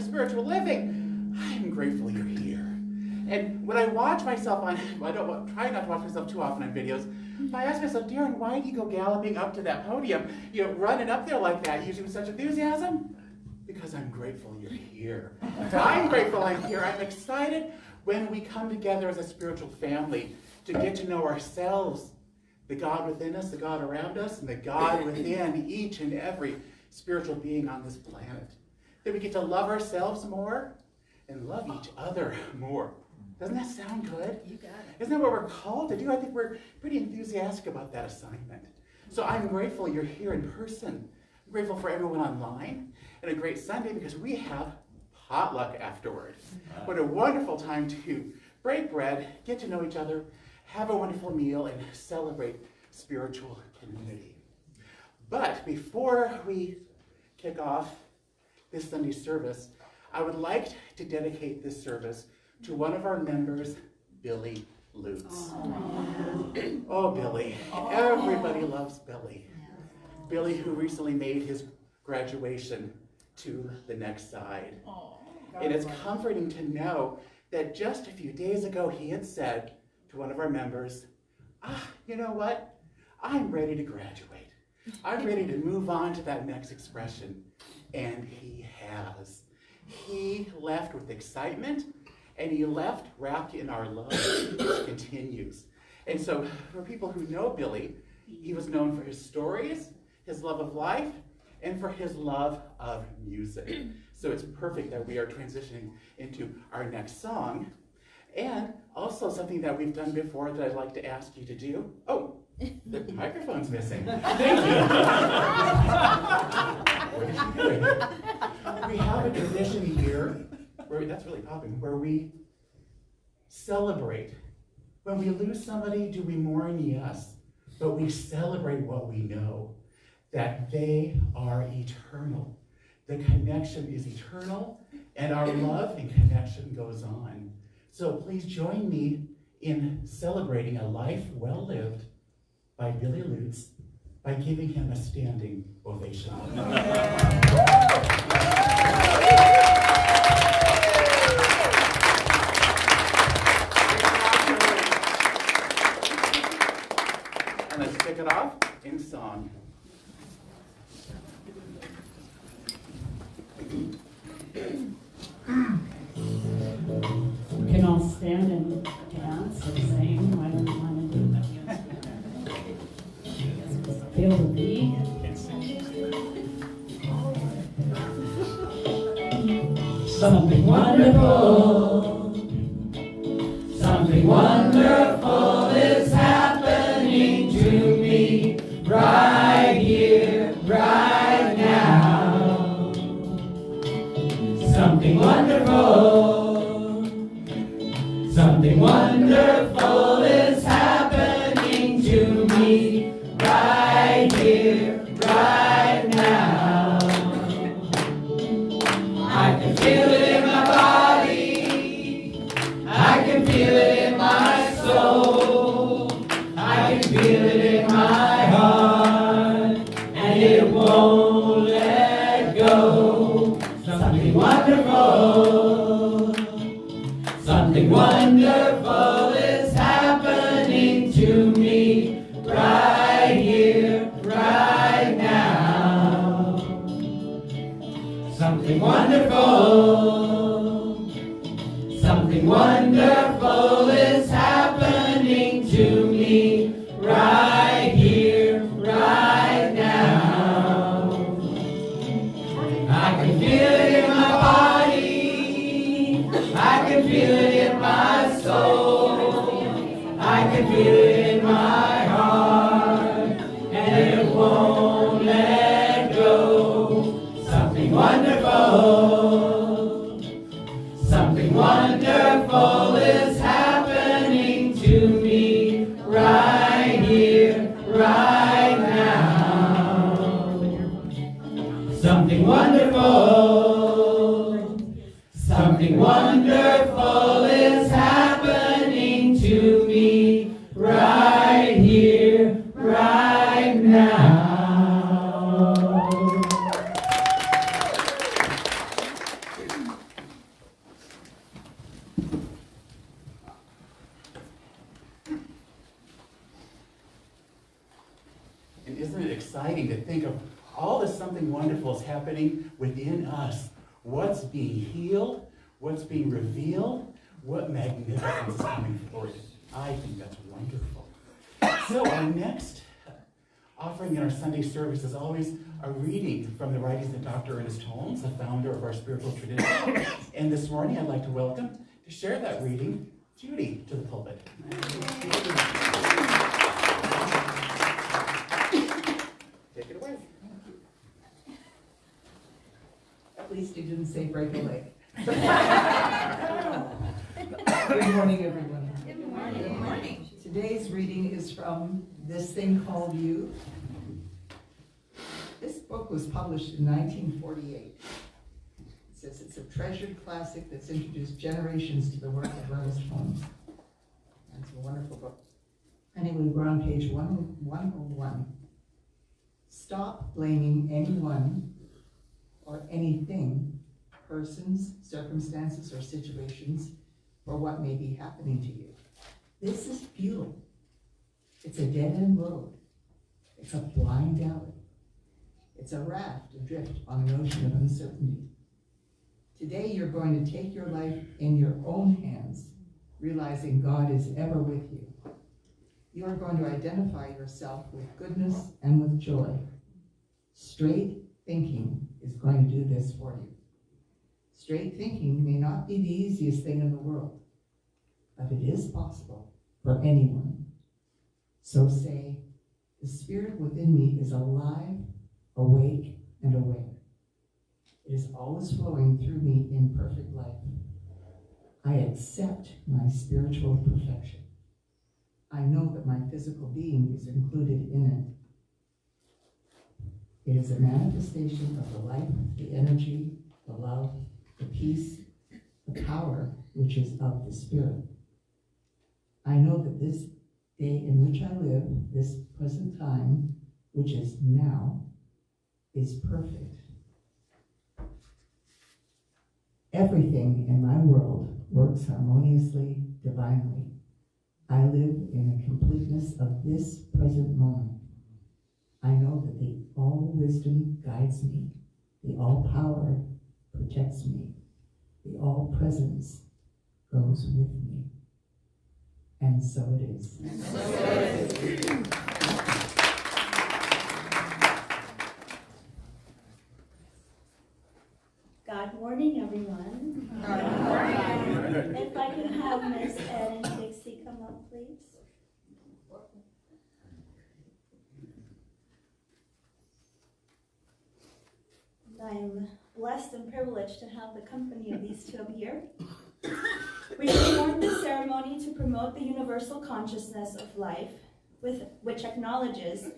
spiritual living. I'm grateful you're here. And when I watch myself I try not to watch myself too often on videos, but I ask myself, Darin, why do you go galloping up to that podium, running up there like that, usually with such enthusiasm? Because I'm grateful you're here. I'm grateful I'm here. I'm excited when we come together as a spiritual family to get to know ourselves, the God within us, the God around us, and the God within each and every spiritual being on this planet. That we get to love ourselves more and love each other more. Doesn't that sound good? You got it. Isn't that what we're called to do? I think we're pretty enthusiastic about that assignment. So I'm grateful you're here in person. I'm grateful for everyone online. And a great Sunday because we have potluck afterward. What a wonderful time to break bread, get to know each other, have a wonderful meal, and celebrate spiritual community. But before we kick off this Sunday service, I would like to dedicate this service to one of our members, Billy Lutz. Oh, Billy. Everybody loves Billy. Billy, who recently made his graduation to the next side. And it's comforting to know that just a few days ago he had said to one of our members, you know what? I'm ready to graduate. I'm ready to move on to that next expression. And he has. He left with excitement, and he left wrapped in our love, which continues. And so for people who know Billy, he was known for his stories, his love of life, and for his love of music. So it's perfect that we are transitioning into our next song. And also something that we've done before that I'd like to ask you to do. Oh, the microphone's missing. Thank you. What is she doing? We have a tradition here, that's really popping, where we celebrate. When we lose somebody, do we mourn? Yes. But we celebrate what we know, that they are eternal. The connection is eternal, and our love and connection goes on. So please join me in celebrating a life well lived by Billy Lutz by giving him a standing ovation. And let's kick it off in song. We can all stand and dance or sing. I don't want to do that. Feel the beat. Something wonderful, something wonderful is happening to me right here, right now. Something wonderful, something wonderful is happening to me right here, right now. I can feel it in my body, I can feel it in my soul, I can feel it in my heart, and it won't let go. Something wonderful, something wonderful is happening to me right here, right now. Something wonderful, something wonderful is happening to me right here, right now. I can feel it in my body, I can feel it in my soul, I can feel it in my heart, and it won't let go. Something wonderful, something wonderful is happening to me right here, right now. Something wonderful, something wonderful is happening to me right here. exciting to think of all the something wonderful is happening within us. What's being healed, what's being revealed, what magnificence is coming forth. I think that's wonderful. So our next offering in our Sunday service is always a reading from the writings of Dr. Ernest Holmes, the founder of our spiritual tradition. And this morning I'd like to welcome, to share that reading, Judy to the pulpit. Take it away. At least he didn't say break a leg. Good morning, everyone. Good morning. Good morning. Today's reading is from This Thing Called You. This book was published in 1948. It says it's a treasured classic that's introduced generations to the work of Ernest Holmes. And it's a wonderful book. Anyway, we're on page 101. Stop blaming anyone or anything, persons, circumstances, or situations, for what may be happening to you. This is futile. It's a dead-end road. It's a blind alley. It's a raft adrift on an ocean of uncertainty. Today you're going to take your life in your own hands, realizing God is ever with you. You are going to identify yourself with goodness and with joy. Straight thinking is going to do this for you. Straight thinking may not be the easiest thing in the world, but it is possible for anyone. So say, the spirit within me is alive, awake, and aware. It is always flowing through me in perfect life. I accept my spiritual perfection. I know that my physical being is included in it. It is a manifestation of the life, the energy, the love, the peace, the power which is of the Spirit. I know that this day in which I live, this present time, which is now, is perfect. Everything in my world works harmoniously, divinely. I live in a completeness of this present moment. I know that the all-wisdom guides me, the all-power protects me, the all-presence goes with me. And so it is. And so it is. Good morning, everyone. Good morning. If I can have Miss Ed and Dixie come up, please. I'm blessed and privileged to have the company of these two up here. We perform this ceremony to promote the universal consciousness of life, which acknowledges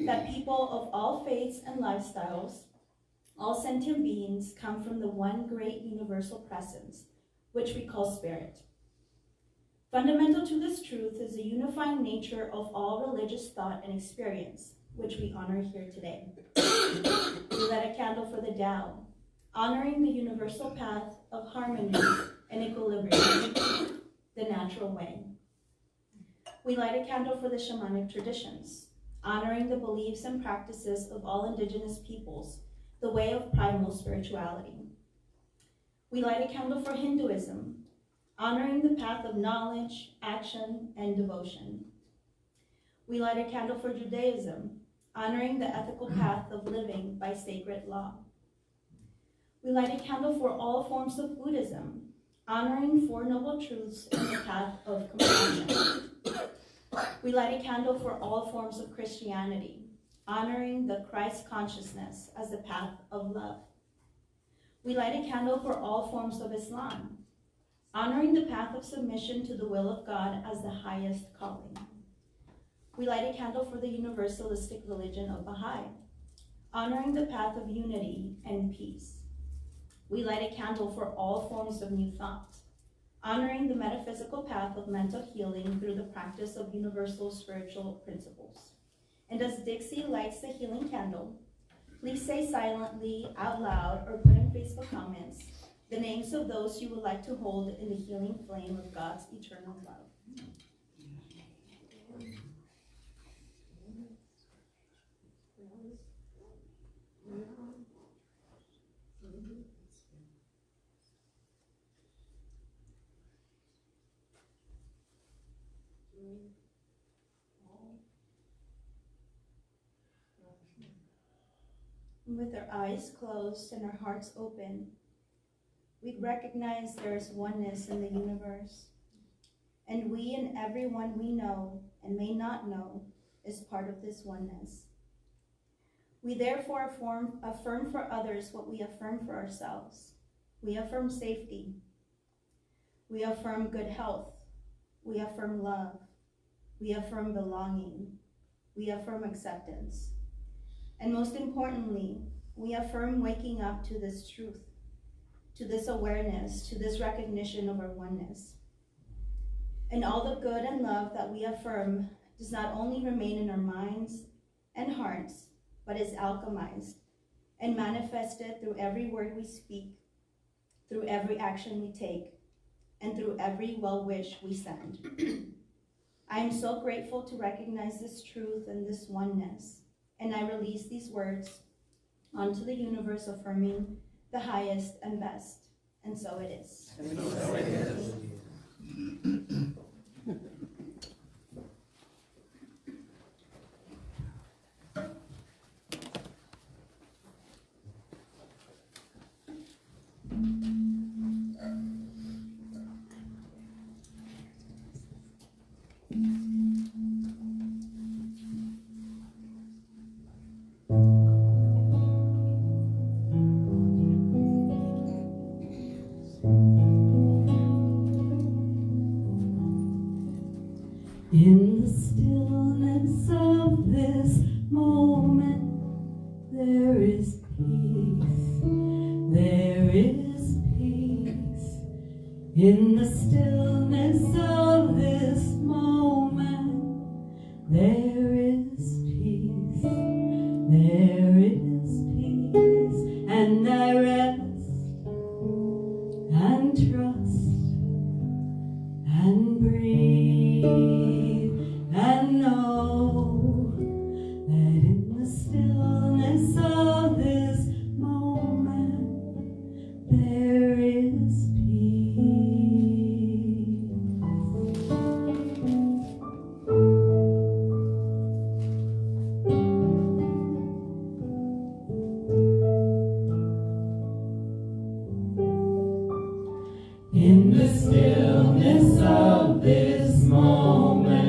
that people of all faiths and lifestyles, all sentient beings, come from the one great universal presence, which we call spirit. Fundamental to this truth is the unifying nature of all religious thought and experience, which we honor here today. We light a candle for the Tao, honoring the universal path of harmony and equilibrium, the natural way. We light a candle for the shamanic traditions, honoring the beliefs and practices of all indigenous peoples, the way of primal spirituality. We light a candle for Hinduism, honoring the path of knowledge, action, and devotion. We light a candle for Judaism, honoring the ethical path of living by sacred law. We light a candle for all forms of Buddhism, honoring Four Noble Truths and the path of compassion. We light a candle for all forms of Christianity, honoring the Christ consciousness as the path of love. We light a candle for all forms of Islam, honoring the path of submission to the will of God as the highest calling. We light a candle for the universalistic religion of Baha'i, honoring the path of unity and peace. We light a candle for all forms of new thought, honoring the metaphysical path of mental healing through the practice of universal spiritual principles. And as Dixie lights the healing candle, please say silently, out loud, or put in Facebook comments the names of those you would like to hold in the healing flame of God's eternal love. With our eyes closed and our hearts open, we recognize there is oneness in the universe. And we and everyone we know and may not know is part of this oneness. We therefore affirm for others what we affirm for ourselves. We affirm safety. We affirm good health. We affirm love. We affirm belonging. We affirm acceptance. And most importantly, we affirm waking up to this truth, to this awareness, to this recognition of our oneness. And all the good and love that we affirm does not only remain in our minds and hearts, but is alchemized and manifested through every word we speak, through every action we take, and through every well-wish we send. I am so grateful to recognize this truth and this oneness, and I release these words onto the universe affirming the highest and best, and so it is. And so it is. In the stillness of this moment, there is peace, there is peace. In the stillness of this moment, there is peace, there is peace. And I rest and trust and breathe and know that in the stillness of this moment there is in the stillness of this moment.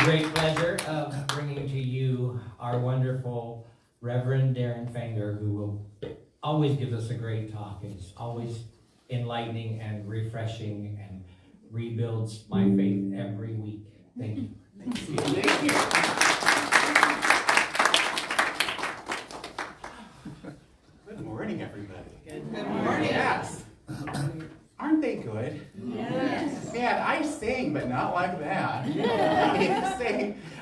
the great pleasure of bringing to you our wonderful Reverend Darin Fenger, who will always gives us a great talk. It's always enlightening and refreshing and rebuilds my faith every week. Thank you. Thank you. Thank you. Good morning, everybody. Good morning. Yes. Aren't they good? Yes. Man, I sing, but not like that.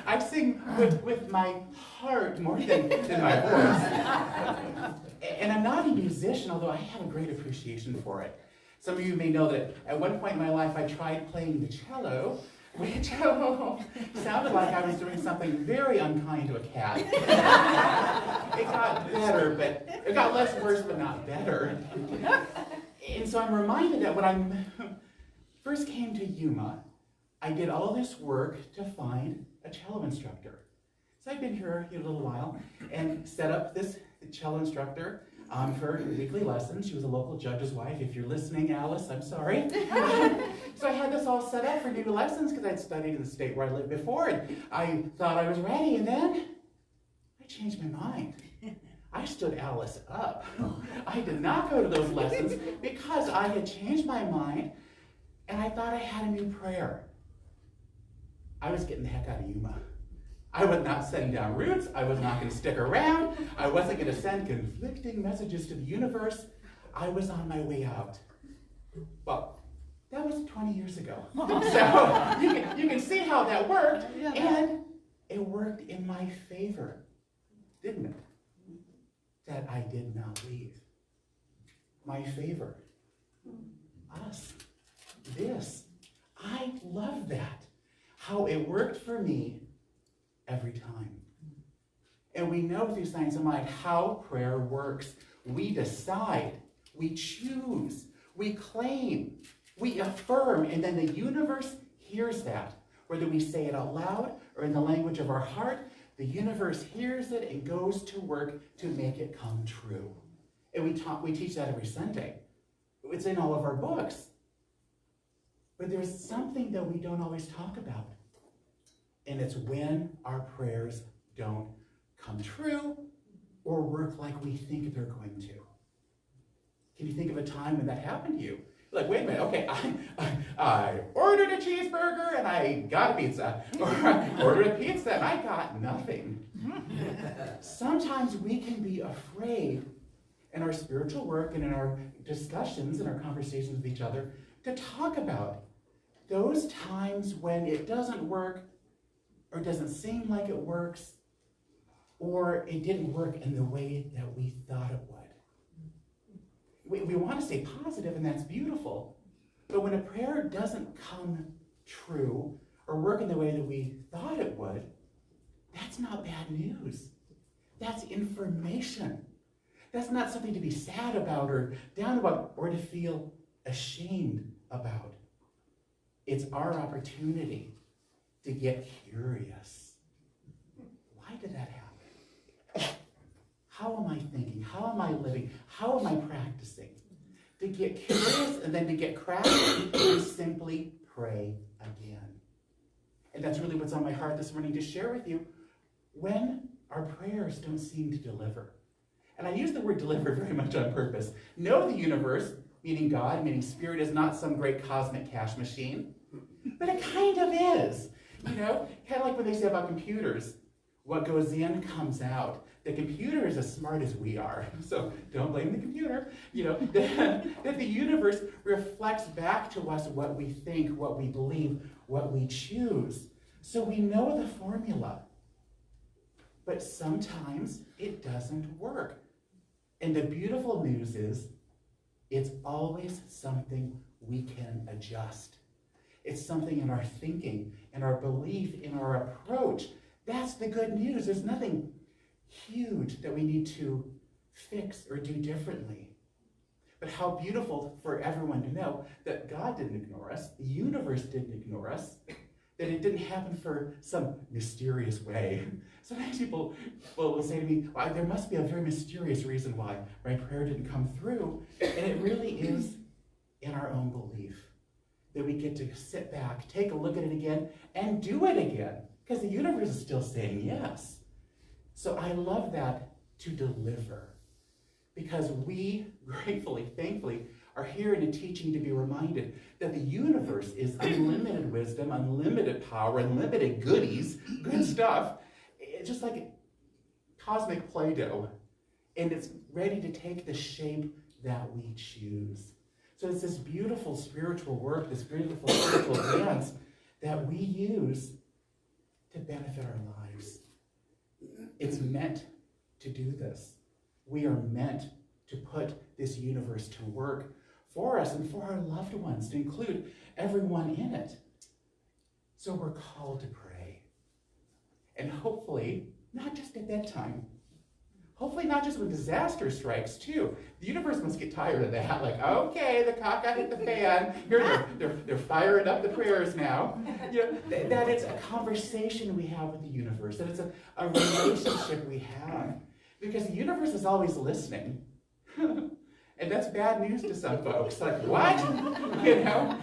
I sing with my heart more than my voice. And I'm not a musician, although I have a great appreciation for it. Some of you may know that at one point in my life I tried playing the cello, which sounded like I was doing something very unkind to a cat. It got better, but it got less worse, but not better. And so I'm reminded that when I first came to Yuma, I did all this work to find a cello instructor. So I've been here a little while and set up this cello instructor for weekly lessons. She was a local judge's wife. If you're listening, Alice, I'm sorry. So I had this all set up for new lessons because I'd studied in the state where I lived before, and I thought I was ready, and then I changed my mind. I stood Alice up. I did not go to those lessons because I had changed my mind, and I thought I had a new prayer. I was getting the heck out of Yuma. I was not setting down roots. I was not going to stick around. I wasn't going to send conflicting messages to the universe. I was on my way out. Well, that was 20 years ago. So you can see how that worked, and it worked in my favor, didn't it? That I did not leave. My favor. Us. This. I love that. How it worked for me every time. And we know through science of mind how prayer works. We decide, we choose, we claim, we affirm, and then the universe hears that. Whether we say it out loud or in the language of our heart, the universe hears it and goes to work to make it come true. And we teach that every Sunday. It's in all of our books. But there's something that we don't always talk about. And it's when our prayers don't come true or work like we think they're going to. Can you think of a time when that happened to you? Like, wait a minute, okay, I ordered a cheeseburger and I got a pizza. Or I ordered a pizza and I got nothing. Sometimes we can be afraid in our spiritual work and in our discussions and our conversations with each other to talk about those times when it doesn't work or doesn't seem like it works or it didn't work in the way that we thought it would. We want to stay positive, and that's beautiful. But when a prayer doesn't come true or work in the way that we thought it would, that's not bad news. That's information. That's not something to be sad about or down about or to feel ashamed about. It's our opportunity to get curious. Why did that happen? How am I thinking? How am I living? How am I practicing? To get curious and then to get crafty and simply pray again. And that's really what's on my heart this morning to share with you when our prayers don't seem to deliver. And I use the word deliver very much on purpose. Know the universe, meaning God, meaning spirit, is not some great cosmic cash machine, but it kind of is. You know, kind of like when they say about computers, what goes in comes out. The computer is as smart as we are, so don't blame the computer. You know, that the universe reflects back to us what we think, what we believe, what we choose. So we know the formula. But sometimes it doesn't work. And the beautiful news is, it's always something we can adjust. It's something in our thinking, in our belief, in our approach. That's the good news. There's nothing huge that we need to fix or do differently. But how beautiful for everyone to know that God didn't ignore us, the universe didn't ignore us, that it didn't happen for some mysterious way. Sometimes people will say to me, well, there must be a very mysterious reason why my prayer didn't come through. And it really is in our own belief that we get to sit back, take a look at it again, and do it again. because the universe is still saying yes. So I love that, to deliver, because we gratefully, thankfully, are here in a teaching to be reminded that the universe is unlimited wisdom, unlimited power, unlimited goodies, good stuff. It's just like cosmic Play-Doh, and it's ready to take the shape that we choose. So it's this beautiful spiritual work, this beautiful spiritual dance that we use to benefit our lives. It's meant to do this. We are meant to put this universe to work for us and for our loved ones, to include everyone in it. So we're called to pray. And hopefully, not just at bedtime. Hopefully not just when disaster strikes, too. The universe must get tired of that. Like, okay, the cockeyed hit the fan. Here, they're firing up the prayers now. You know, that it's a conversation we have with the universe, that it's a relationship we have. Because the universe is always listening. And that's bad news to some folks. Like, what? You know,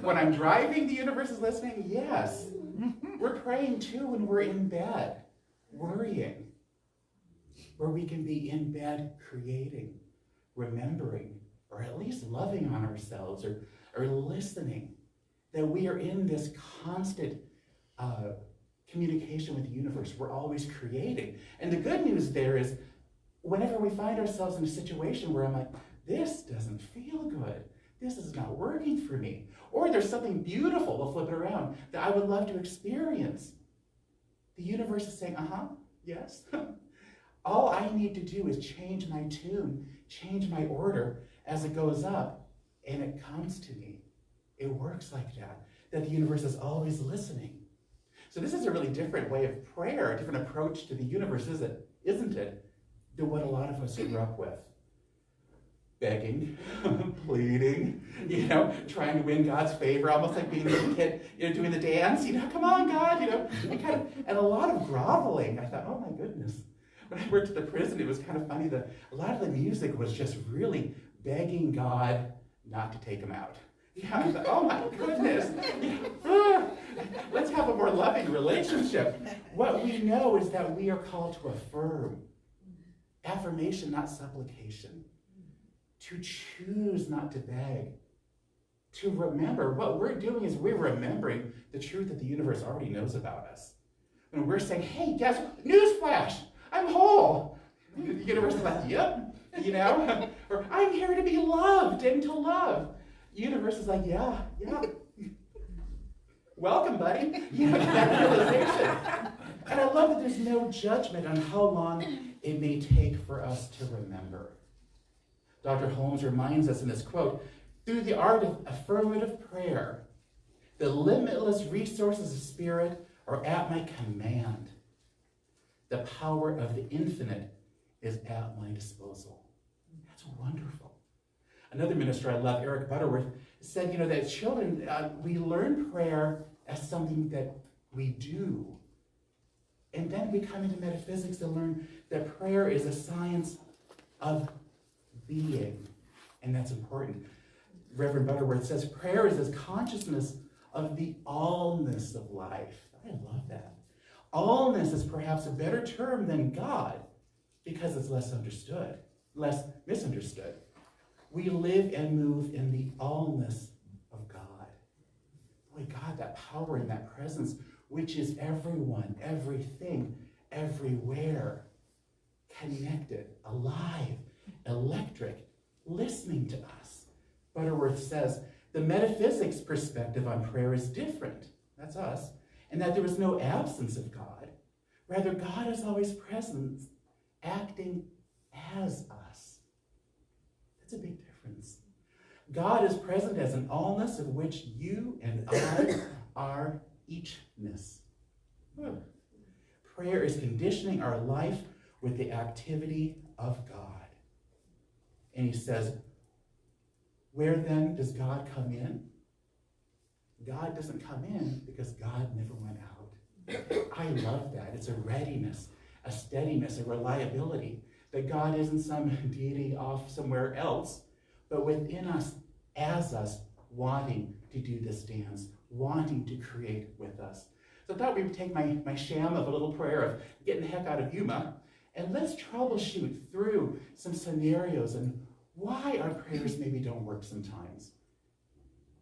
when I'm driving, the universe is listening? Yes. We're praying, too, when we're in bed, worrying. Where we can be in bed creating, remembering, or at least loving on ourselves, or listening, that we are in this constant communication with the universe. We're always creating. And the good news there is, whenever we find ourselves in a situation where I'm like, this doesn't feel good, this is not working for me, or there's something beautiful, we'll flip it around, that I would love to experience, the universe is saying, yes. All I need to do is change my tune, change my order as it goes up, and it comes to me. It works like that the universe is always listening. So this is a really different way of prayer, a different approach to the universe, isn't it, than what a lot of us grew up with. Begging, pleading, trying to win God's favor, almost like being a little kid, doing the dance, come on, God, and a lot of groveling. I thought, oh my goodness. When I worked at the prison, it was kind of funny that a lot of the music was just really begging God not to take him out. Yeah, I thought, oh my goodness. Let's have a more loving relationship. What we know is that we are called to affirm. Affirmation, not supplication. To choose not to beg. To remember, what we're doing is we're remembering the truth that the universe already knows about us. When we're saying, hey, guess what? Newsflash! I'm whole. The universe is like, yep, or I'm here to be loved and to love. The universe is like, yeah. Welcome, buddy. That realization. And I love that there's no judgment on how long it may take for us to remember. Dr. Holmes reminds us in this quote, through the art of affirmative prayer, the limitless resources of spirit are at my command. The power of the infinite is at my disposal. That's wonderful. Another minister I love, Eric Butterworth, said, that children, we learn prayer as something that we do. And then we come into metaphysics and learn that prayer is a science of being. And that's important. Reverend Butterworth says, prayer is this consciousness of the allness of life. I love that. Allness is perhaps a better term than God because it's less misunderstood. We live and move in the allness of God. Boy, God, that power and that presence, which is everyone, everything, everywhere, connected, alive, electric, listening to us. Butterworth says, the metaphysics perspective on prayer is different. That's us. And that there is no absence of God. Rather, God is always present, acting as us. That's a big difference. God is present as an allness of which you and I are eachness. Prayer is conditioning our life with the activity of God. And he says, where then does God come in? God doesn't come in because God never went out. I love that. It's a readiness, a steadiness, a reliability, that God isn't some deity off somewhere else, but within us, as us, wanting to do this dance, wanting to create with us. So I thought we would take my sham of a little prayer of getting the heck out of Yuma, and let's troubleshoot through some scenarios and why our prayers maybe don't work sometimes.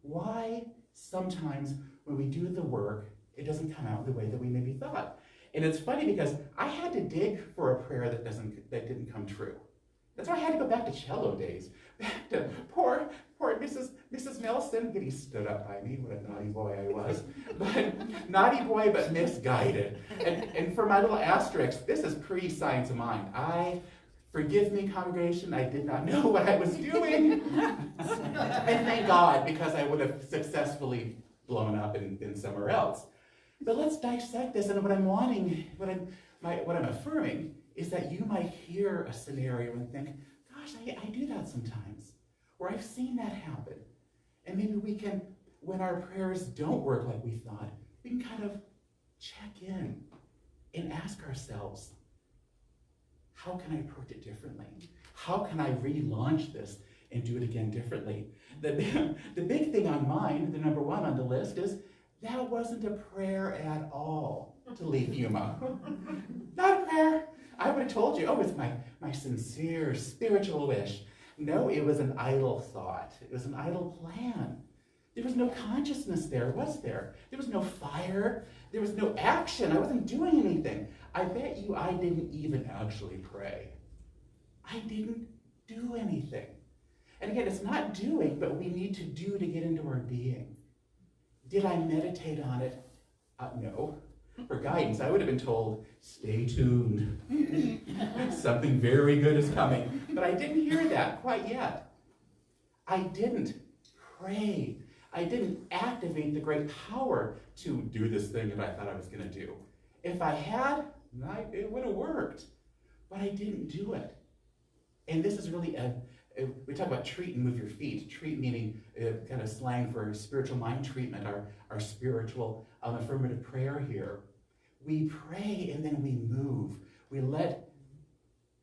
Why sometimes when we do the work, it doesn't come out the way that we maybe thought. And it's funny because I had to dig for a prayer that didn't come true. That's why I had to go back to cello days. Back to poor Mrs. Nelson, getting stood up by me, what a naughty boy I was. But naughty boy, but misguided. And for my little asterisk, this is pre-Science of Mind. Forgive me, congregation, I did not know what I was doing. And thank God, because I would have successfully blown up and been somewhere else. But let's dissect this, and what I'm affirming is that you might hear a scenario and think, gosh, I do that sometimes, or I've seen that happen. And maybe we can, when our prayers don't work like we thought, we can kind of check in and ask ourselves, how can I approach it differently? How can I relaunch this and do it again differently? The big thing on mine, the number one on the list, is that wasn't a prayer at all to leave Yuma. Not a prayer. I would have told you, oh, it's my sincere spiritual wish. No, it was an idle thought. It was an idle plan. There was no consciousness there, was there? There was no fire. There was no action. I wasn't doing anything. I bet you I didn't even actually pray. I didn't do anything. And again, it's not doing, but we need to do to get into our being. Did I meditate on it? No. For guidance, I would have been told, stay tuned. Something very good is coming. But I didn't hear that quite yet. I didn't pray. I didn't activate the great power to do this thing that I thought I was going to do. If I had, it would have worked. But I didn't do it. And this is really we talk about treat and move your feet. Treat meaning kind of slang for spiritual mind treatment, our spiritual affirmative prayer here. We pray and then we move. We let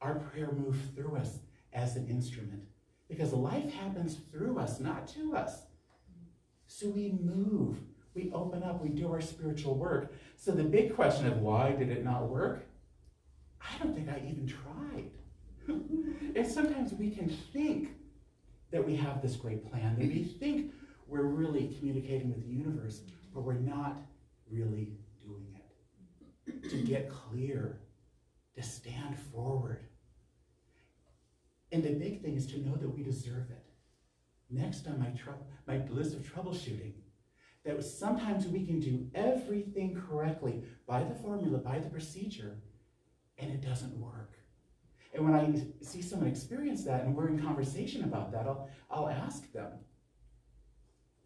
our prayer move through us as an instrument. Because life happens through us, not to us. So we move, we open up, we do our spiritual work. So the big question of why did it not work? I don't think I even tried. And sometimes we can think that we have this great plan, that we think we're really communicating with the universe, but we're not really doing it. To get clear, to stand forward. And the big thing is to know that we deserve it. Next on my list of troubleshooting, that sometimes we can do everything correctly by the formula, by the procedure, and it doesn't work. And when I see someone experience that and we're in conversation about that, I'll ask them,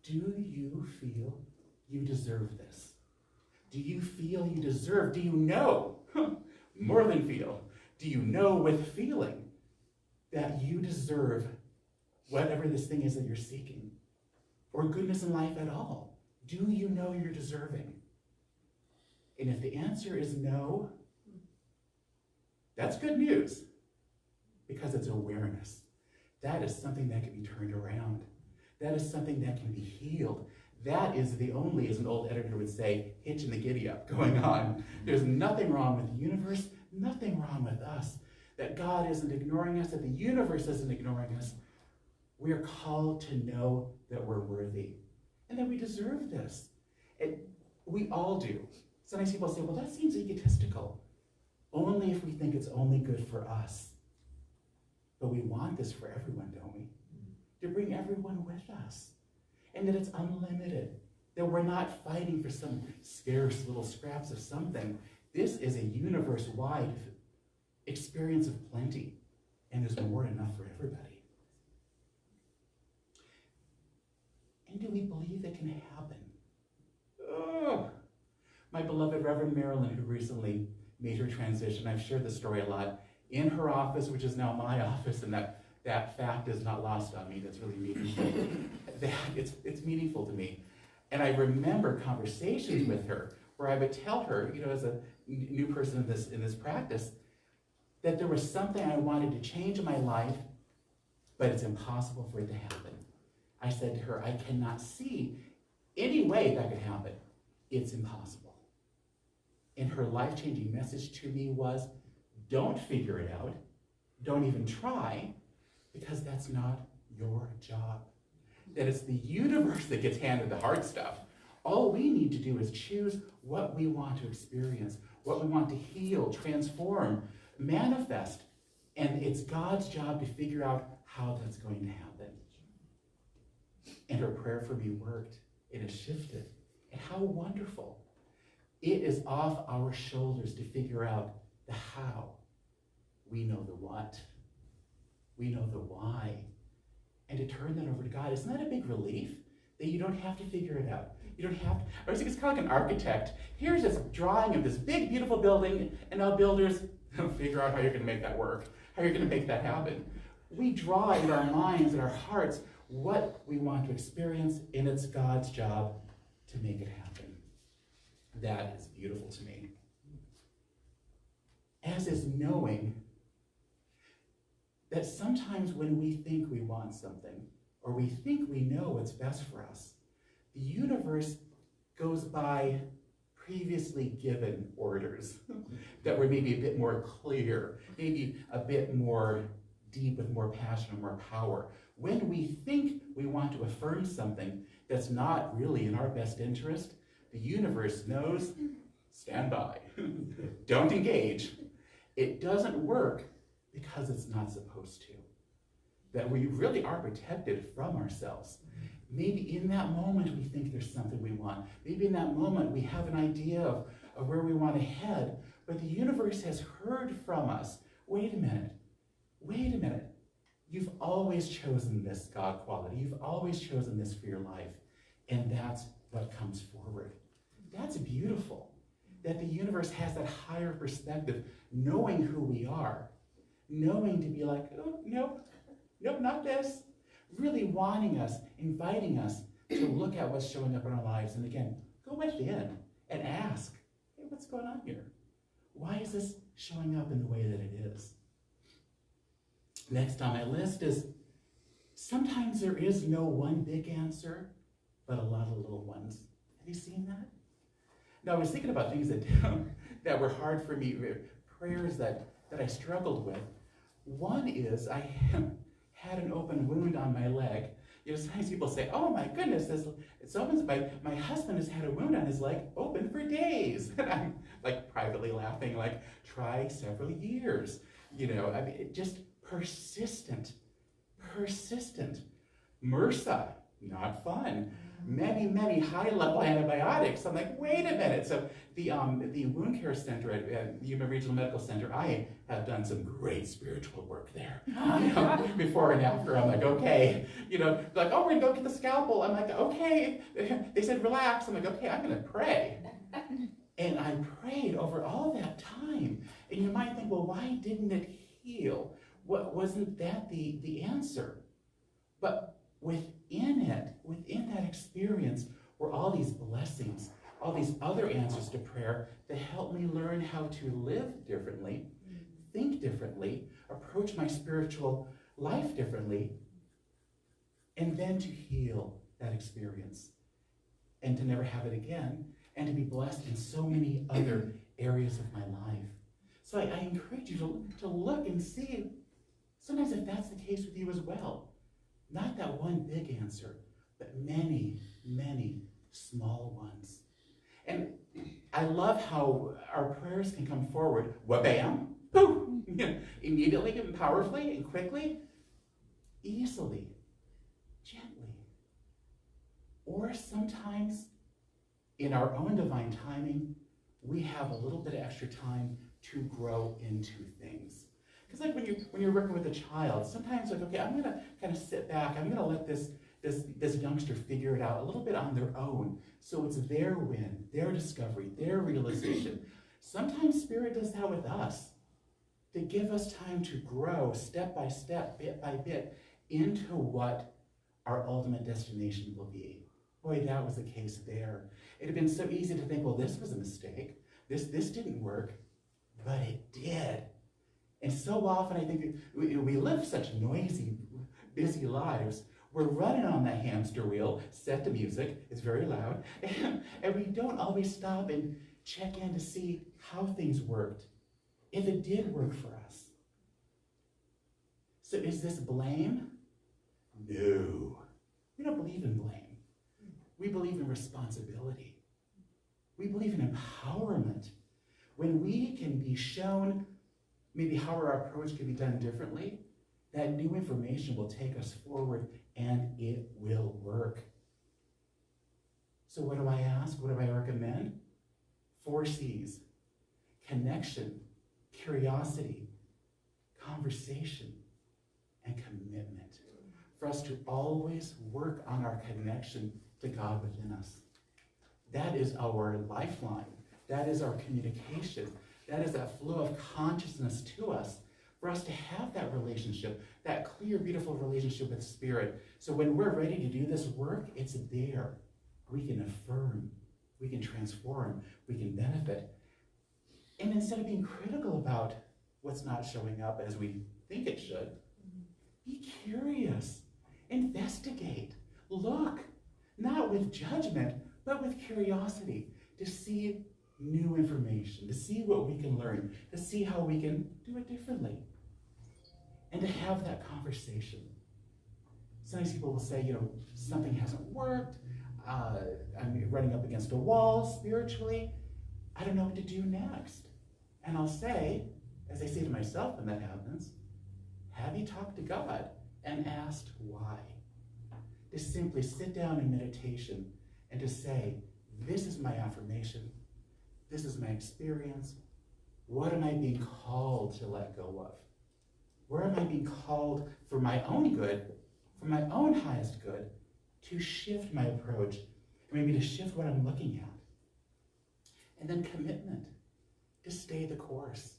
do you feel you deserve this? Do you feel you deserve? Do you know, more than feel, do you know with feeling that you deserve whatever this thing is that you're seeking? Or goodness in life at all? Do you know you're deserving? And if the answer is no, that's good news. Because it's awareness. That is something that can be turned around. That is something that can be healed. That is the only, as an old editor would say, hitch in the giddy up going on. There's nothing wrong with the universe, nothing wrong with us. That God isn't ignoring us, that the universe isn't ignoring us. We are called to know that we're worthy and that we deserve this. And we all do. Sometimes people say, well, that seems egotistical. Only if we think it's only good for us. But we want this for everyone, don't we? To bring everyone with us. And that it's unlimited. That we're not fighting for some scarce little scraps of something. This is a universe-wide experience of plenty. And there's more than enough for everybody. And do we believe it can happen? Oh, my beloved Reverend Marilyn, who recently made her transition, I've shared this story a lot, in her office, which is now my office, and that fact is not lost on me. That's really meaningful. It's meaningful to me. And I remember conversations with her where I would tell her, as a new person in this practice, that there was something I wanted to change in my life, but it's impossible for it to happen. I said to her, I cannot see any way that could happen. It's impossible. And her life-changing message to me was, don't figure it out. Don't even try, because that's not your job. That it's the universe that gets handed the hard stuff. All we need to do is choose what we want to experience, what we want to heal, transform, manifest. And it's God's job to figure out how that's going to happen. And her prayer for me worked. It has shifted. And how wonderful. It is off our shoulders to figure out the how. We know the what. We know the why. And to turn that over to God. Isn't that a big relief? That you don't have to figure it out. You don't have to. I was thinking it's kind of like an architect. Here's this drawing of this big, beautiful building, and now builders figure out how you're going to make that work, how you're going to make that happen. We draw in our minds and our hearts what we want to experience, and it's God's job to make it happen. That is beautiful to me. As is knowing that sometimes when we think we want something, or we think we know what's best for us, the universe goes by previously given orders that were maybe a bit more clear, maybe a bit more deep with more passion and more power. When we think we want to affirm something that's not really in our best interest, the universe knows, stand by, don't engage. It doesn't work because it's not supposed to. That we really are protected from ourselves. Maybe in that moment we think there's something we want. Maybe in that moment we have an idea of where we want to head, but the universe has heard from us. Wait a minute. You've always chosen this God quality. You've always chosen this for your life. And that's what comes forward. That's beautiful. That the universe has that higher perspective, knowing who we are, knowing to be like, oh, nope, not this. Really wanting us, inviting us to look at what's showing up in our lives. And again, go within and ask, hey, what's going on here? Why is this showing up in the way that it is? Next on my list is, sometimes there is no one big answer, but a lot of little ones. Have you seen that? Now, I was thinking about things that were hard for me, prayers that I struggled with. One is, I had an open wound on my leg. You know, sometimes people say, oh my goodness, my husband has had a wound on his leg open for days. And I'm like privately laughing, like, try several years. You know, I mean, just persistent. MRSA, not fun. Many high-level antibiotics. I'm like, wait a minute. So the wound care center at the Yuma Regional Medical Center, I have done some great spiritual work there. You know, before and after, I'm like, okay. You know, like, oh, we're gonna go get the scalpel. I'm like, okay. They said, relax. I'm like, okay, I'm gonna pray. And I prayed over all that time. And you might think, well, why didn't it heal? Wasn't that the answer? But within that experience, were all these blessings, all these other answers to prayer that helped me learn how to live differently, think differently, approach my spiritual life differently, and then to heal that experience and to never have it again, and to be blessed in so many other areas of my life. So I encourage you to look and see, sometimes if that's the case with you as well. Not that one big answer, but many small ones. And I love how our prayers can come forward, wha-bam, boom, immediately and powerfully and quickly, easily, gently. Or sometimes in our own divine timing, we have a little bit of extra time to grow into things. Because like when you're working with a child, sometimes like, okay, I'm gonna kind of sit back, I'm gonna let this youngster figure it out a little bit on their own. So it's their win, their discovery, their realization. Sometimes Spirit does that with us, to give us time to grow step by step, bit by bit, into what our ultimate destination will be. Boy, that was the case there. It had been so easy to think, well, this was a mistake. This didn't work, but it did. And so often I think we live such noisy, busy lives. We're running on that hamster wheel, set to music, it's very loud, and we don't always stop and check in to see how things worked, if it did work for us. So is this blame? No. We don't believe in blame. We believe in responsibility. We believe in empowerment. When we can be shown maybe how our approach can be done differently, that new information will take us forward and it will work. So what do I ask? What do I recommend? 4 C's: connection, curiosity, conversation, and commitment. For us to always work on our connection to God within us. That is our lifeline. That is our communication. That is that flow of consciousness to us. For us to have that relationship, that clear, beautiful relationship with Spirit. So when we're ready to do this work, it's there. We can affirm, we can transform, we can benefit. And instead of being critical about what's not showing up as we think it should, be curious, investigate, look, not with judgment, but with curiosity, to see new information, to see what we can learn, to see how we can do it differently, and to have that conversation. Sometimes people will say, something hasn't worked, I'm running up against a wall spiritually, I don't know what to do next. And I'll say, as I say to myself when that happens, have you talked to God and asked why? To simply sit down in meditation and to say, this is my affirmation, this is my experience, what am I being called to let go of? Where am I being called for my own good, for my own highest good, to shift my approach, and maybe to shift what I'm looking at? And then commitment, to stay the course.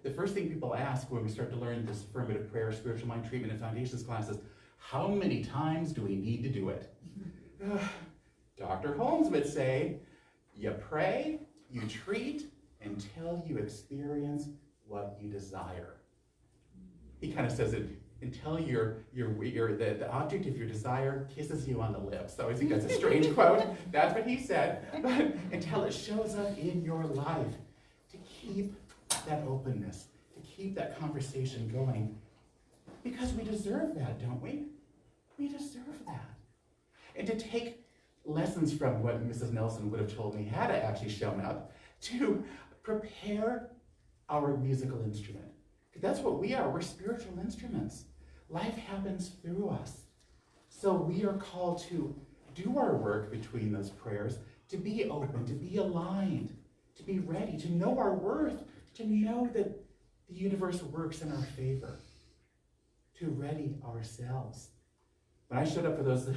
The first thing people ask when we start to learn this affirmative prayer, spiritual mind treatment, and foundations classes, how many times do we need to do it? Dr. Holmes would say, you pray, you treat, until you experience what you desire. He kind of says it, until the object of your desire kisses you on the lips. I always think that's a strange quote. That's what he said. But until it shows up in your life, to keep that openness, to keep that conversation going. Because we deserve that, don't we? We deserve that. And to take lessons from what Mrs. Nelson would have told me had I actually shown up, to prepare our musical instrument. Because that's what we are. We're spiritual instruments. Life happens through us. So we are called to do our work between those prayers, to be open, to be aligned, to be ready, to know our worth, to know that the universe works in our favor, to ready ourselves. When I showed up for those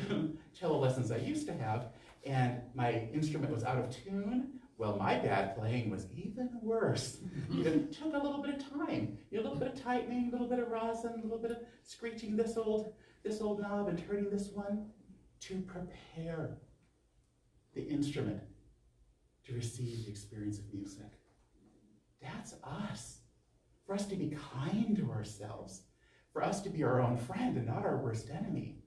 cello lessons I used to have, and my instrument was out of tune, well, my bad playing was even worse. It took a little bit of time, a little bit of tightening, a little bit of rosin, a little bit of screeching this old knob and turning this one, to prepare the instrument to receive the experience of music. That's us. For us to be kind to ourselves, for us to be our own friend and not our worst enemy,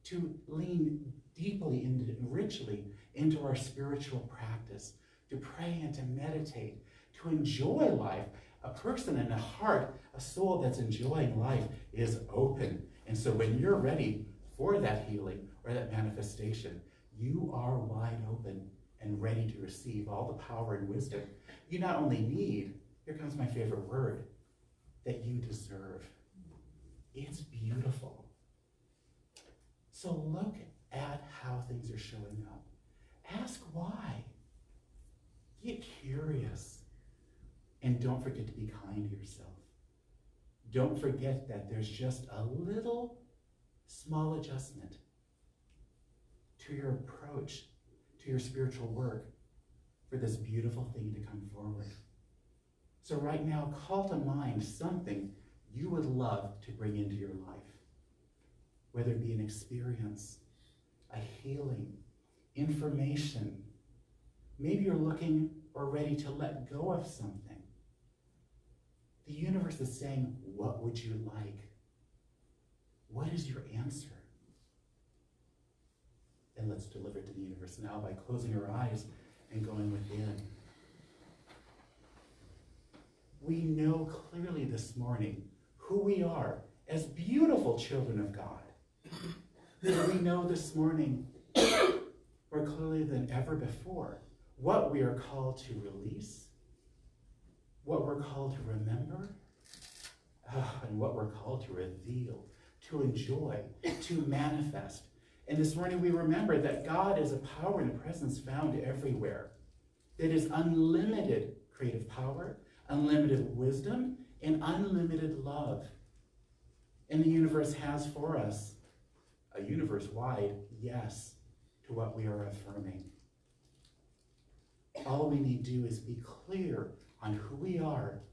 to lean deeply and richly into our spiritual practice, to pray and to meditate, to enjoy life. A person and a heart, a soul that's enjoying life is open. And so when you're ready for that healing or that manifestation, you are wide open and ready to receive all the power and wisdom you not only need, here comes my favorite word, that you deserve. It's beautiful. So look at how things are showing up. Ask why. Get curious. And don't forget to be kind to yourself. Don't forget that there's just a little small adjustment to your approach, to your spiritual work, for this beautiful thing to come forward. So right now, call to mind something you would love to bring into your life. Whether it be an experience, a healing, information. Maybe you're looking or ready to let go of something. The universe is saying, what would you like? What is your answer? And let's deliver it to the universe now by closing our eyes and going within. we know clearly this morning who we are as beautiful children of God. We know this morning more clearly than ever before what we are called to release, what we're called to remember, and what we're called to reveal, to enjoy, to manifest. And this morning we remember that God is a power and a presence found everywhere. That is unlimited creative power, unlimited wisdom, and unlimited love. And the universe has for us a universe-wide yes to what we are affirming. All we need to do is be clear on who we are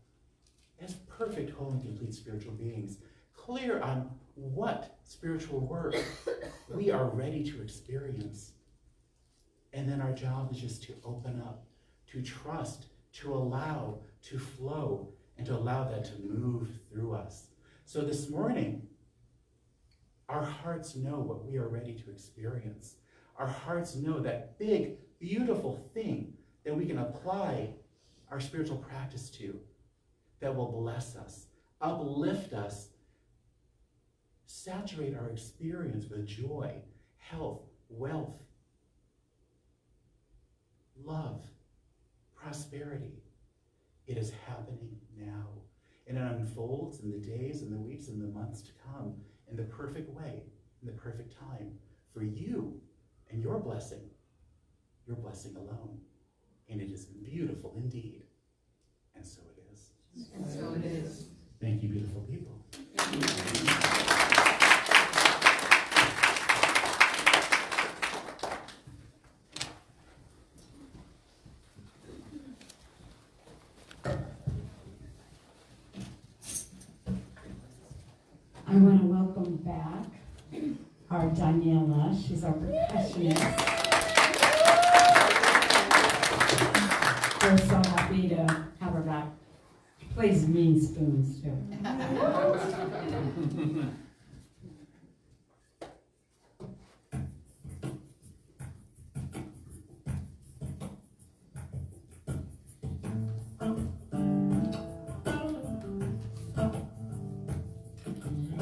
as perfect, whole, and complete spiritual beings, clear on what spiritual work we are ready to experience. And then our job is just to open up, to trust, to allow, to flow, and to allow that to move through us. So this morning, our hearts know what we are ready to experience. Our hearts know that big, beautiful thing that we can apply our spiritual practice to, that will bless us, uplift us, saturate our experience with joy, health, wealth, love, prosperity. It is happening now. And it unfolds in the days and the weeks and the months to come in the perfect way, in the perfect time for you and your blessing alone. And it is beautiful indeed. And so it is. And so it is. Thank you, beautiful people. I want to welcome back our Daniela. She's our percussionist. We're so happy to have her back. She plays mean spoons too.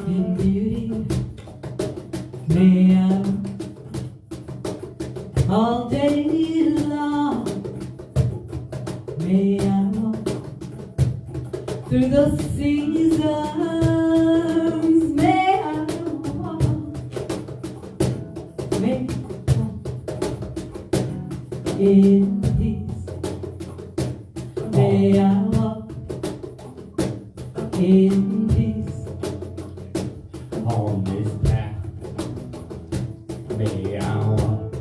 In beauty, may I all day long, may I walk through the seasons, may I walk, may I walk in peace, may I walk in peace. On this path, may I walk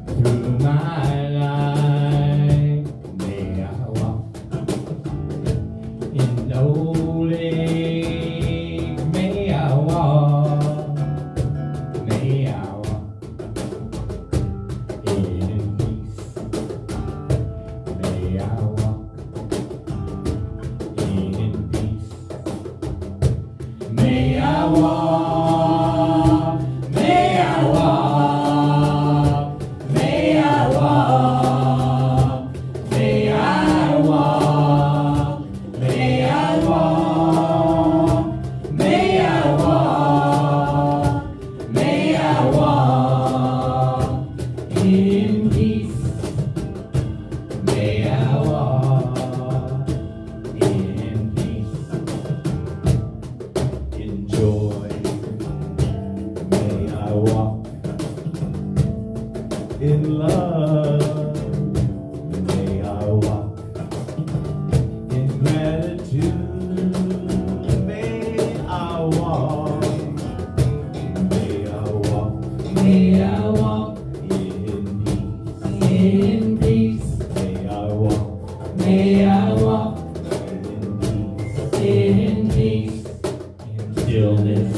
through my life. May I walk in old age. May I walk. May I walk in peace. May I walk in peace. May I walk, may I walk, may I walk, may I walk, may I walk, may I walk, may I walk in peace. May I walk in peace, in joy. May I walk in love. May I walk in gratitude. May I walk. May I walk. May I walk in peace. In peace. May I walk. May I walk in peace, in stillness.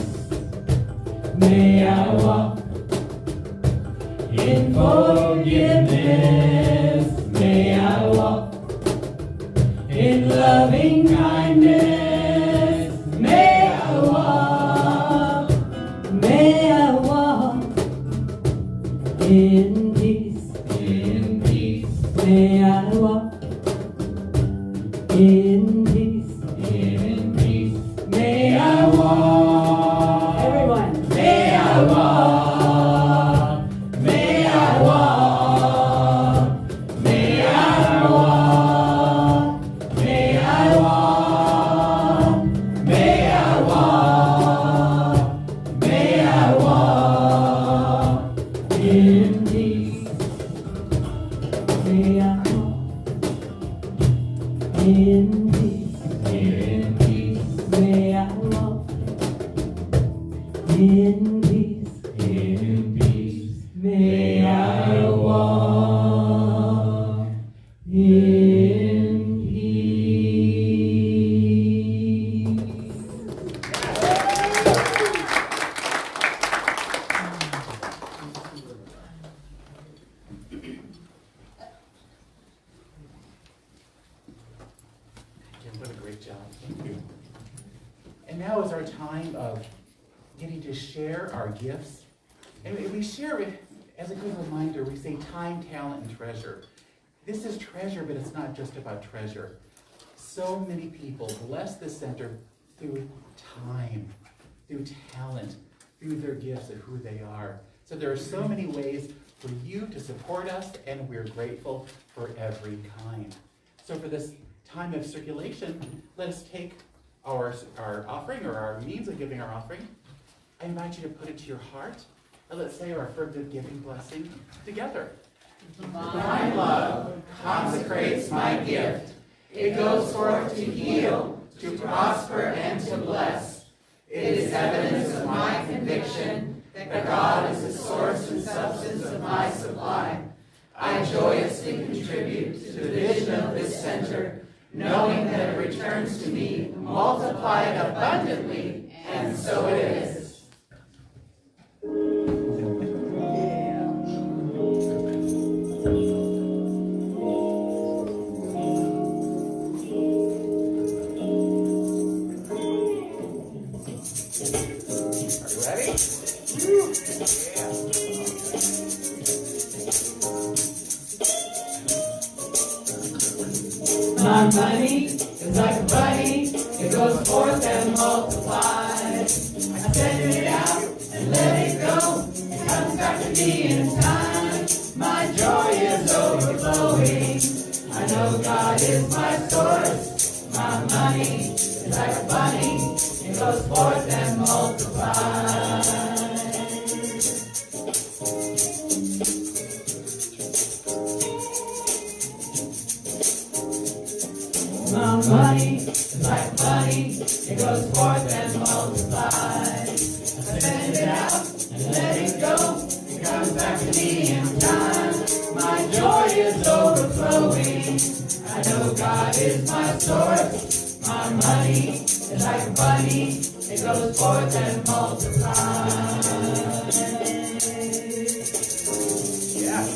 May I walk in forgiveness. May I walk in loving kindness. May I walk. May I walk in peace. May I walk in peace. In peace. May I walk. Everyone. May I walk. May I walk. May I walk. May I walk. May I walk. May I walk in peace. May I walk in peace. In peace. May I walk in peace. In peace. May I walk in peace. Jim, what a great job. Thank you. And now is our time of getting to share our gifts. And we share it as a good reminder. We say time, talent, and treasure. This is treasure, but it's not just about treasure. So many people bless this center through time, through talent, through their gifts of who they are. So there are so many ways for you to support us, and we're grateful for every kind. So for this time of circulation, let us take our offering, or our means of giving our offering. I invite you to put it to your heart, and let's say our affirmative giving blessing together. My love consecrates my gift. It goes forth to heal, to prosper, and to bless. It is evidence of my conviction that God is the source and substance of my supply. I joyously contribute to the vision of this center, knowing that it returns to me multiplied abundantly, and so it is. Are you ready? My money is like a bunny, it goes forth and multiplies. I send it out and let it go, it comes back to me in time. My joy is overflowing, I know God is my source. My money is like a bunny, it goes forth and multiplies. My money is like money, it goes forth and multiplies. I send it out and let it go, it comes back to me in time. My joy is overflowing, I know God is my source. My money is like a bunny, it goes forth and multiplies. Yeah.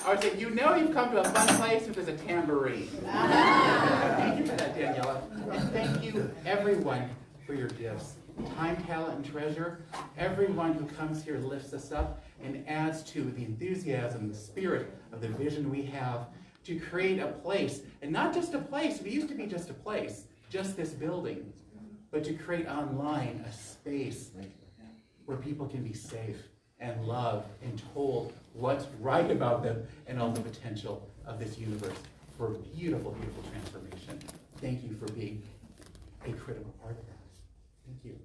I would say, you know you've come to a fun place if there's a tambourine. Thank you for that, Daniela. And thank you, everyone, for your gifts. Time, talent, and treasure. Everyone who comes here lifts us up and adds to the enthusiasm, the spirit of the vision we have to create a place. And not just a place, we used to be just a place, just this building, but to create online a space where people can be safe and loved and told what's right about them and all the potential of this universe for beautiful, beautiful transformation. Thank you for being a critical part of that. Thank you.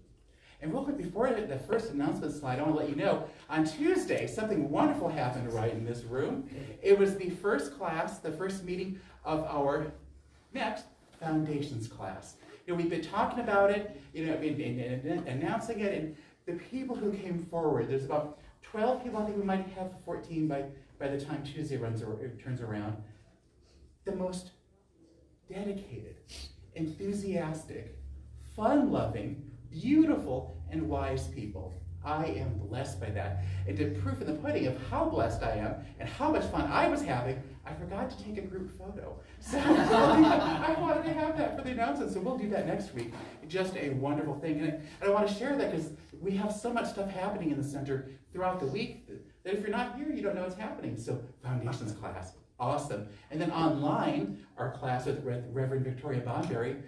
And real quick, before the first announcement slide, I want to let you know, on Tuesday, something wonderful happened right in this room. It was the first class, the first meeting of our next foundations class. You know, we've been talking about it, you know, and announcing it, and the people who came forward, there's about 12 people, I think we might have 14 by the time Tuesday turns around. The most dedicated, enthusiastic, fun-loving, beautiful, and wise people. I am blessed by that. And to proof in the pudding of how blessed I am and how much fun I was having, I forgot to take a group photo. So I wanted to have that for the announcement, so we'll do that next week. Just a wonderful thing. And I want to share that because we have so much stuff happening in the center throughout the week that if you're not here, you don't know what's happening. So foundations class, awesome. And then online, our class with Reverend Victoria Bonberry,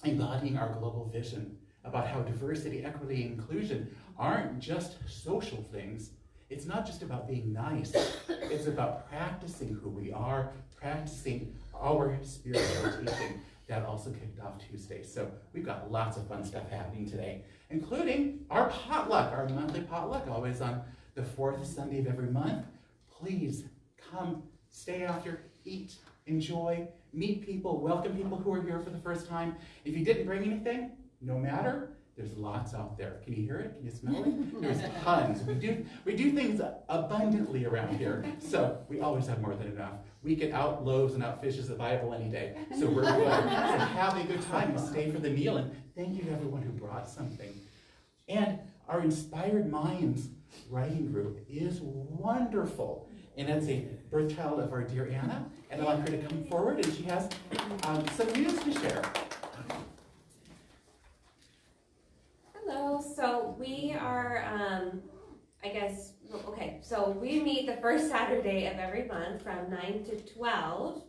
embodying our global vision about how diversity, equity, and inclusion aren't just social things. It's not just about being nice. It's about practicing who we are, practicing our spiritual teaching. That also kicked off Tuesday. So we've got lots of fun stuff happening today, including our potluck, our monthly potluck, always on the 4th Sunday of every month. Please come, stay after, eat, enjoy, meet people, welcome people who are here for the first time. If you didn't bring anything, no matter, there's lots out there. Can you hear it? Can you smell it? There's tons. We do things abundantly around here, so we always have more than enough. We can out loaves and out fishes the Bible any day, so we're good. So have a good time and stay for the meal, and thank you to everyone who brought something. And our Inspired Minds writing group is wonderful, and it's a birth child of our dear Anna, and I'd like her to come forward, and she has some news to share. Hello, so we are, so we meet the first Saturday of every month from 9 to 12.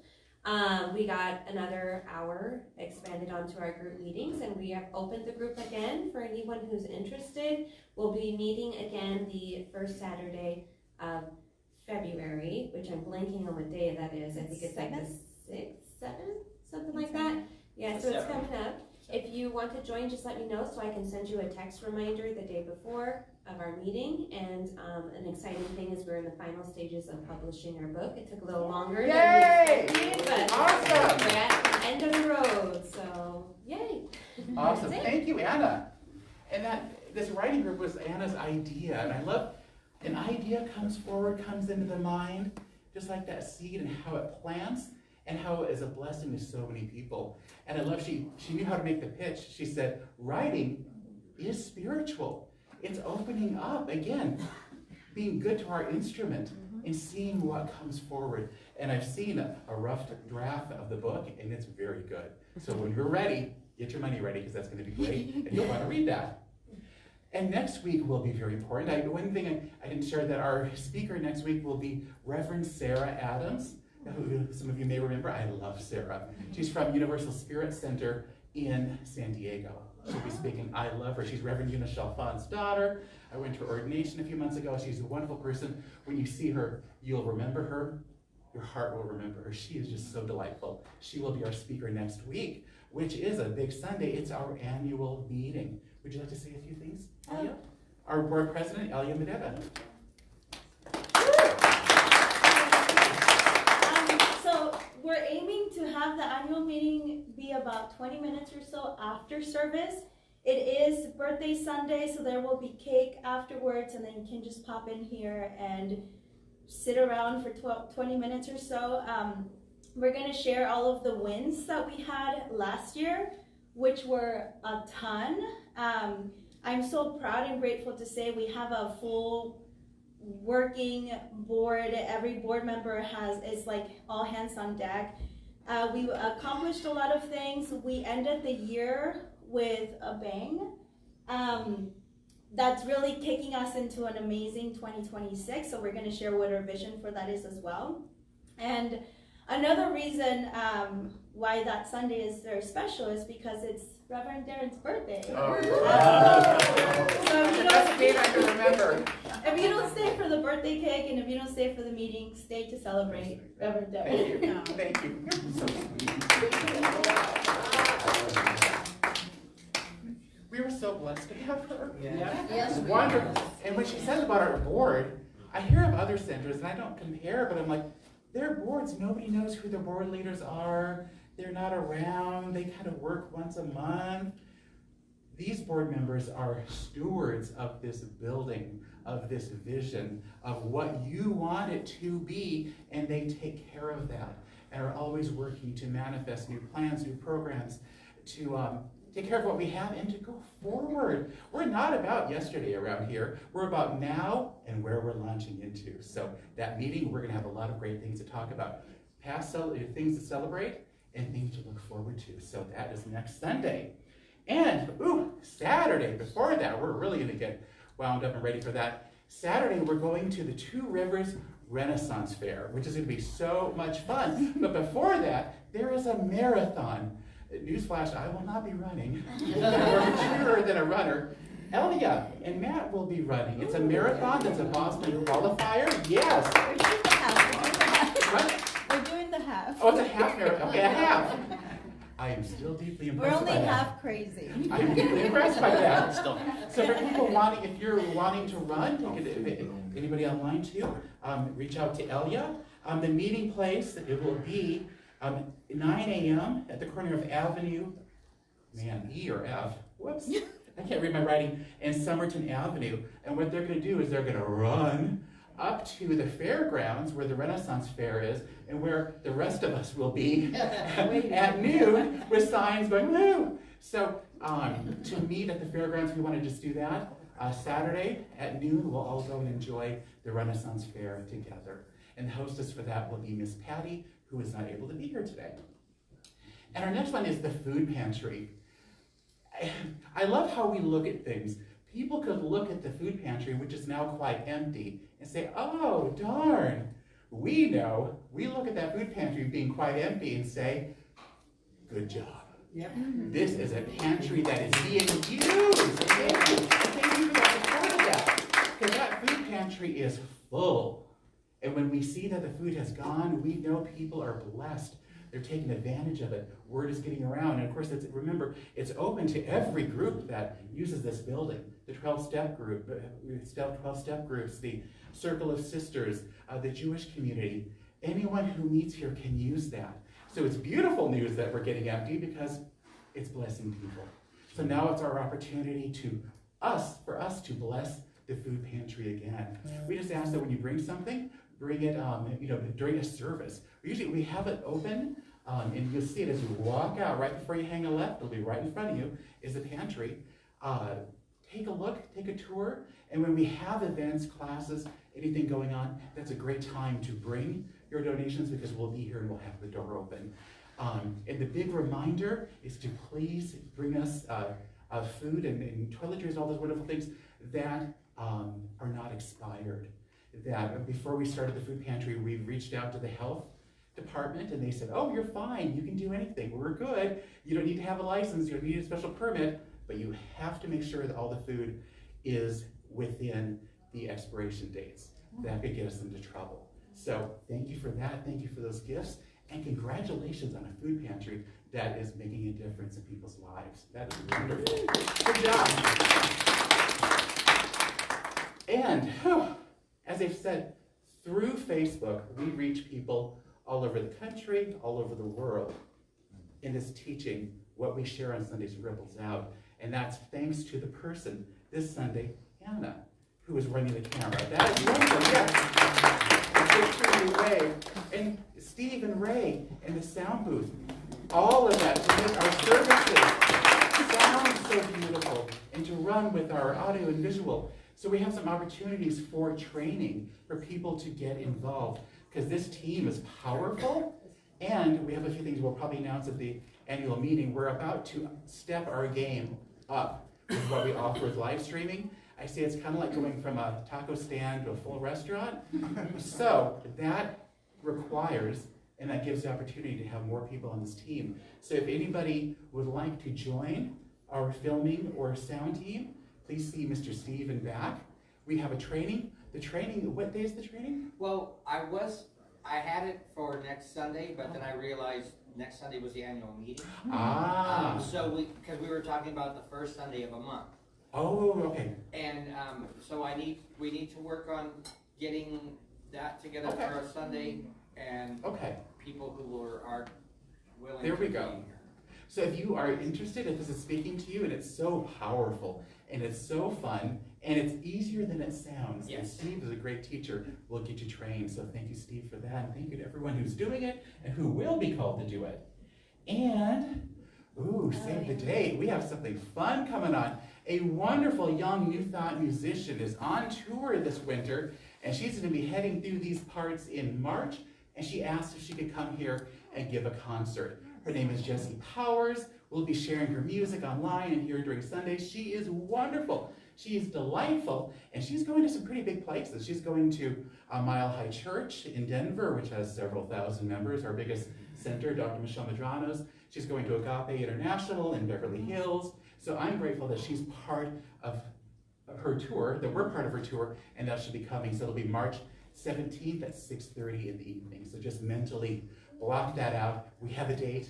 We got another hour expanded onto our group meetings, and we have opened the group again for anyone who's interested. We'll be meeting again the first Saturday of February, which I'm blanking on what day that is. I think it's like the 6th, 7th, something like that. Yeah, so it's coming up. If you want to join, just let me know so I can send you a text reminder the day before of our meeting. And an exciting thing is we're in the final stages of publishing our book. It took a little longer than we expected, but Awesome. we're at the end of the road, so yay. Awesome. That's it. Thank you, Anna. And this writing group was Anna's idea, and I love an idea comes forward, comes into the mind, just like that seed and how it plants and how it is a blessing to so many people. And I love she knew how to make the pitch. She said, writing is spiritual. It's opening up, again, being good to our instrument and seeing what comes forward. And I've seen a rough draft of the book, and it's very good. So when you're ready, get your money ready, because that's going to be great, and you'll want to read that. And next week will be very important. One thing I didn't share, that our speaker next week will be Reverend Sarah Adams, who some of you may remember. I love Sarah. She's from Universal Spirit Center in San Diego. She'll be speaking. I love her. She's Reverend Yuma Chalfon's daughter. I went to her ordination a few months ago. She's a wonderful person. When you see her, you'll remember her. Your heart will remember her. She is just so delightful. She will be our speaker next week, which is a big Sunday. It's our annual meeting. Would you like to say a few things, Elia? Our board president, Elia Medeva. So we're aiming to have the annual meeting be about 20 minutes or so after service. It is birthday Sunday, so there will be cake afterwards, and then you can just pop in here and sit around for 20 minutes or so. We're going to share all of the wins that we had last year, which were a ton. I'm so proud and grateful to say we have a full working board. Every board member is like all hands on deck. We accomplished a lot of things. We ended the year with a bang. That's really kicking us into an amazing 2026. So we're going to share what our vision for that is as well. And another reason why that Sunday is very special is because it's Reverend Darin's birthday. Oh, So that's date I can remember. if you don't stay for the birthday cake and if you don't stay for the meeting, stay to celebrate Reverend Darin. Thank you. Thank you. You're so sweet. We were so blessed to have her. Yes. Wonderful. And when she said about our board, I hear of other centers, and I don't compare, but I'm like, their boards, nobody knows who their board leaders are. They're not around. They kind of work once a month. These board members are stewards of this building, of this vision, of what you want it to be, and they take care of that and are always working to manifest new plans, new programs, to take care of what we have, and to go forward. We're not about yesterday around here. We're about now and where we're launching into. So that meeting, we're going to have a lot of great things to talk about. Things to celebrate and things to look forward to. So that is next Sunday. And, Saturday, before that, we're really going to get wound up and ready for that. Saturday, we're going to the Two Rivers Renaissance Fair, which is going to be so much fun. But before that, there is a marathon. Newsflash, I will not be running. I'm more cheerer than a runner. Elia and Matt will be running. It's a marathon that's a Boston qualifier. Yes. What? We're doing the half. Oh, it's a half marathon. Okay, a half. I am still deeply We're impressed only by that. half crazy. I'm deeply impressed by that. So for people if you're wanting to run, anybody online too, reach out to Elia. The meeting place, it will be 9 a.m. at the corner of Avenue, E or F, whoops, I can't read my writing, and Somerton Avenue. And what they're going to do is they're going to run up to the fairgrounds where the Renaissance Fair is and where the rest of us will be at noon with signs going, woo! So to meet at the fairgrounds, we want to just do that. Saturday at noon, we'll all go and enjoy the Renaissance Fair together. And the hostess for that will be Miss Patty, who is not able to be here today. And our next one is the food pantry. I love how we look at things. People could look at the food pantry, which is now quite empty, and say, oh, darn. We know, we look at that food pantry being quite empty and say, good job. Yep. This is a pantry that is being used. Thank you for that support of that. Because that food pantry is full. And when we see that the food has gone, we know people are blessed. They're taking advantage of it. Word is getting around. And of course, remember, it's open to every group that uses this building. The 12-step group, 12-step groups, the Circle of Sisters, the Jewish community. Anyone who meets here can use that. So it's beautiful news that we're getting empty because it's blessing people. So now it's our opportunity for us to bless the food pantry again. We just ask that when you bring something, bring it during a service. Usually we have it open, and you'll see it as you walk out, right before you hang a left, it'll be right in front of you, is the pantry. Take a look, take a tour, and when we have events, classes, anything going on, that's a great time to bring your donations because we'll be here and we'll have the door open. And the big reminder is to please bring us food and toiletries, all those wonderful things that are not expired. That before we started the food pantry, we reached out to the health department and they said, oh, you're fine, you can do anything, we're good, you don't need to have a license, you don't need a special permit, but you have to make sure that all the food is within the expiration dates. That could get us into trouble. So thank you for that, thank you for those gifts, and congratulations on a food pantry that is making a difference in people's lives. That is wonderful. Good job. And as I've said, through Facebook, we reach people all over the country, all over the world. In this teaching, what we share on Sundays ripples out. And that's thanks to the person this Sunday, Hannah, who is running the camera. That is wonderful, yes. And Ray, and Steve and Ray in the sound booth. All of that to make our services sound so beautiful and to run with our audio and visual. So we have some opportunities for training for people to get involved because this team is powerful and we have a few things we'll probably announce at the annual meeting. We're about to step our game up with what we offer with live streaming. I say it's kind of like going from a taco stand to a full restaurant. So that requires and that gives the opportunity to have more people on this team. So if anybody would like to join our filming or sound team, please see Mr. Steve in back. We have a training. The training, what day is the training? Well, I had it for next Sunday, but then I realized next Sunday was the annual meeting. So because we were talking about the first Sunday of a month. Oh, okay. And so we need to work on getting that together Okay. for a Sunday and Okay. people who are willing There to we be go. here. So if you are interested, if this is speaking to you, and it's so powerful, and it's so fun, and it's easier than it sounds. Yes. And Steve is a great teacher. We'll get you trained. So thank you, Steve, for that. And thank you to everyone who's doing it and who will be called to do it. And Ooh, save the date. We have something fun coming on. A wonderful young New Thought musician is on tour this winter, and she's going to be heading through these parts in March, and she asked if she could come here and give a concert. Her name is Jessie Powers. We'll be sharing her music online and here during Sundays. She is wonderful. She is delightful, and she's going to some pretty big places. She's going to Mile High Church in Denver, which has several thousand members, our biggest center, Dr. Michelle Madrano's. She's going to Agape International in Beverly Hills. So I'm grateful that she's part of her tour, that we're part of her tour, and that she'll be coming. So it'll be March 17th at 6:30 in the evening. So just mentally block that out. We have a date.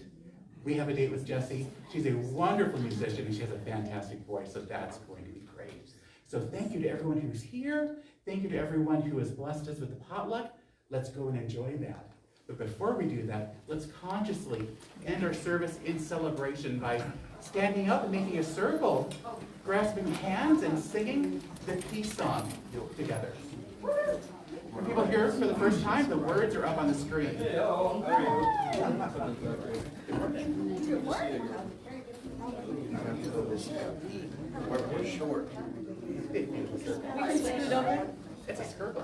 We have a date with Jessie. She's a wonderful musician, and she has a fantastic voice, so that's going to be great. So thank you to everyone who's here. Thank you to everyone who has blessed us with the potluck. Let's go and enjoy that. But before we do that, let's consciously end our service in celebration by standing up and making a circle, grasping hands and singing the peace song together. For people here for the first time, the words are up on the screen. We're short. It's a circle.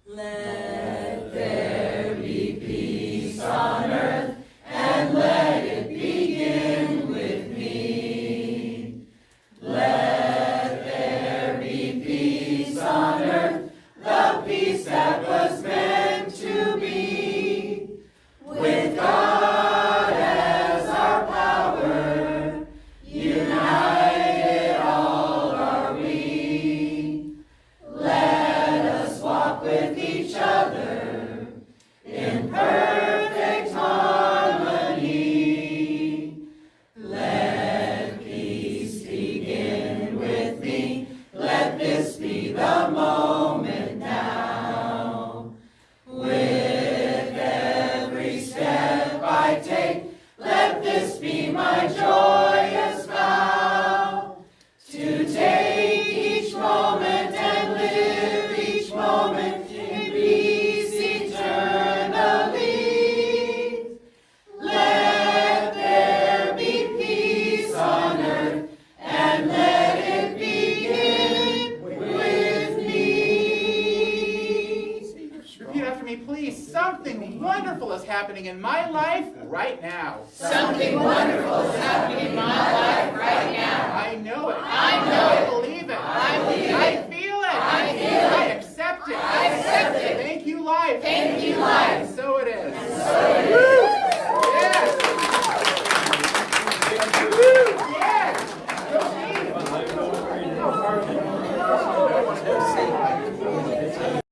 Let there be peace on earth, and let it begin with me. Let there be peace on earth, the peace that was meant to be. With God as our power, united all are we. Let us walk with each other in perfect harmony. Let peace begin with me. Let this be the moment now. With every step I take, let this be my joyous vow. To take each moment and live each moment in peace eternally. Let there be peace on earth, and let it begin with me. Repeat after me, please. Something wonderful is happening in my life right now. Something wonderful is happening in my life right now. I know it. I know I it. believe it. I believe it. I feel it. I feel it. I accept it. I accept it. Thank you, life. Thank you, life. And so it is. And so it is. Woo! Yes. Woo! Yes. Go team.